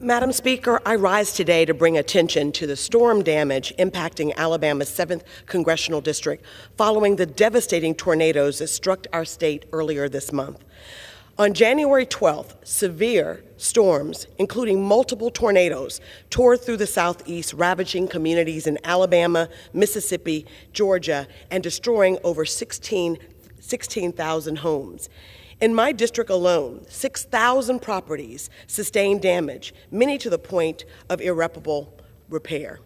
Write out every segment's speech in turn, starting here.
Madam Speaker, I rise today to bring attention to the storm damage impacting Alabama's 7th Congressional District following the devastating tornadoes that struck our state earlier this month. On January 12th, severe storms, including multiple tornadoes, tore through the Southeast, ravaging communities in Alabama, Mississippi, Georgia, and destroying over 16,000 homes. In my district alone, 6,000 properties sustained damage, many to the point of irreparable repair.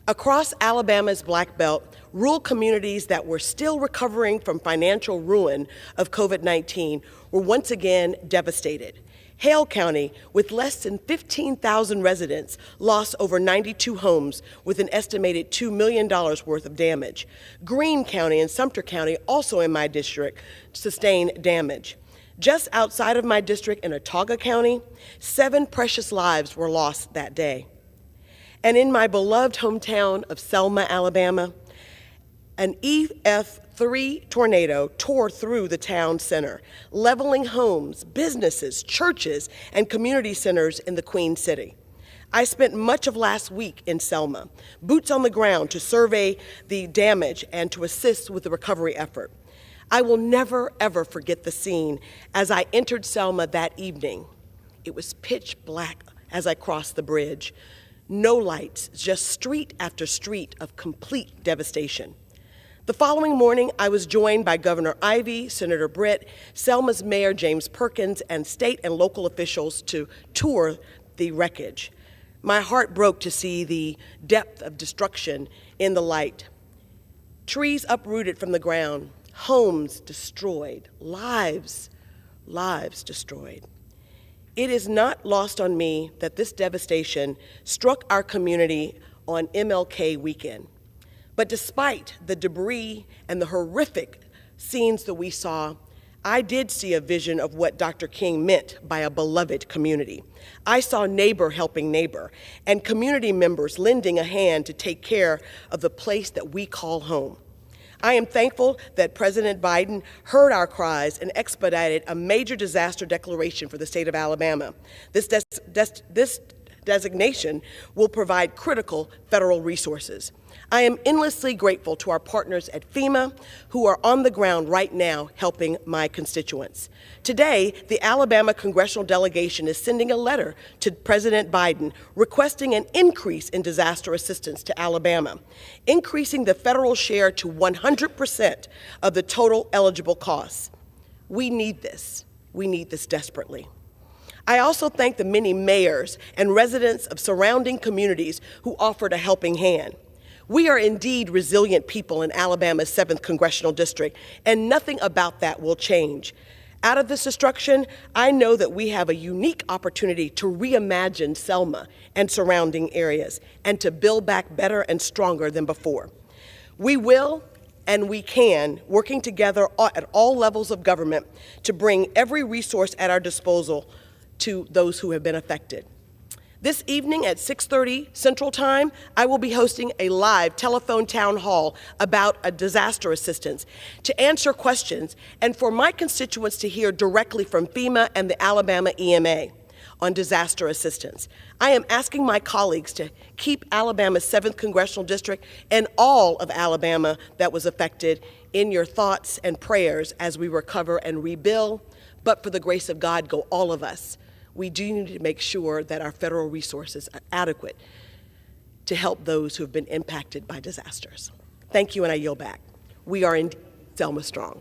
Across Alabama's Black Belt, rural communities that were still recovering from financial ruin of COVID-19 were once again devastated. Hale County, with less than 15,000 residents, lost over 92 homes with an estimated $2 million worth of damage. Greene County and Sumter County, also in my district, sustained damage. Just outside of my district in Autauga County, 7 precious lives were lost that day. And in my beloved hometown of Selma, Alabama, an EF3 tornado tore through the town center, leveling homes, businesses, churches, and community centers in the Queen City. I spent much of last week in Selma, boots on the ground to survey the damage and to assist with the recovery effort. I will never, ever forget the scene as I entered Selma that evening. It was pitch black as I crossed the bridge. No lights, just street after street of complete devastation. The following morning, I was joined by Governor Ivey, Senator Britt, Selma's Mayor James Perkins, and state and local officials to tour the wreckage. My heart broke to see the depth of destruction in the light. Trees uprooted from the ground, homes destroyed, lives destroyed. It is not lost on me that this devastation struck our community on MLK weekend. But despite the debris and the horrific scenes that we saw, I did see a vision of what Dr. King meant by a beloved community. I saw neighbor helping neighbor and community members lending a hand to take care of the place that we call home. I am thankful that President Biden heard our cries and expedited a major disaster declaration for the state of Alabama. This designation will provide critical federal resources. I am endlessly grateful to our partners at FEMA who are on the ground right now helping my constituents. Today, the Alabama congressional delegation is sending a letter to President Biden requesting an increase in disaster assistance to Alabama, increasing the federal share to 100% of the total eligible costs. We need this. We need this desperately. I also thank the many mayors and residents of surrounding communities who offered a helping hand. We are indeed resilient people in Alabama's 7th Congressional District, and nothing about that will change. Out of this destruction, I know that we have a unique opportunity to reimagine Selma and surrounding areas and to build back better and stronger than before. We will and we can, working together at all levels of government to bring every resource at our disposal to those who have been affected. This evening at 6:30 Central Time, I will be hosting a live telephone town hall about a disaster assistance to answer questions and for my constituents to hear directly from FEMA and the Alabama EMA on disaster assistance. I am asking my colleagues to keep Alabama's 7th Congressional District and all of Alabama that was affected in your thoughts and prayers as we recover and rebuild, but for the grace of God, go all of us. We do need to make sure that our federal resources are adequate to help those who have been impacted by disasters. Thank you, and I yield back. We are indeed Selma strong.